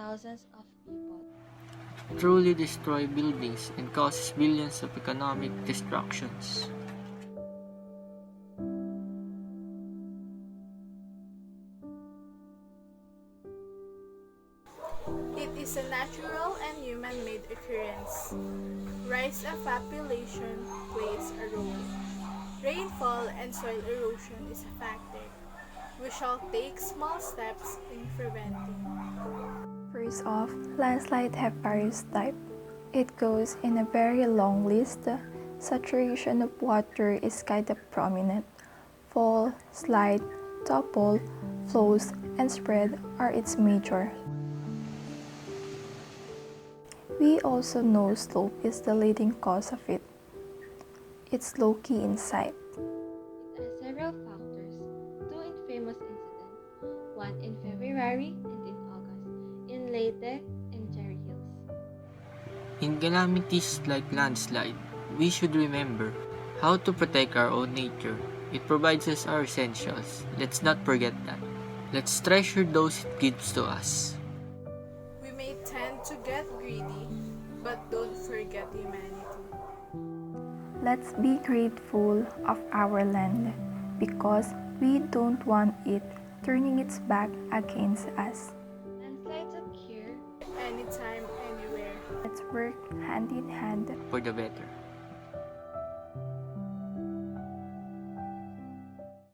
thousands of people. Truly destroy buildings and causes billions of economic destructions. It is a natural and human-made occurrence. Rise of population plays a role. Rainfall and soil erosion is a factor. We shall take small steps in preventing. First off, landslide have various types. It goes in a very long list. Saturation of water is kind of prominent. Fall, slide, topple, flows, and spread are its major. We also know slope is the leading cause of it. It's low-key in sight. It has several factors, two infamous incidents, one in February and in August, in Leyte and Cherry Hills. In calamities like landslide, we should remember how to protect our own nature. It provides us our essentials. Let's not forget that. Let's treasure those it gives to us. We may tend to get greedy, but don't forget humanity. Let's be grateful of our land because we don't want it turning its back against us. Landslides occur Anytime, anywhere. Let's work hand in hand For the better.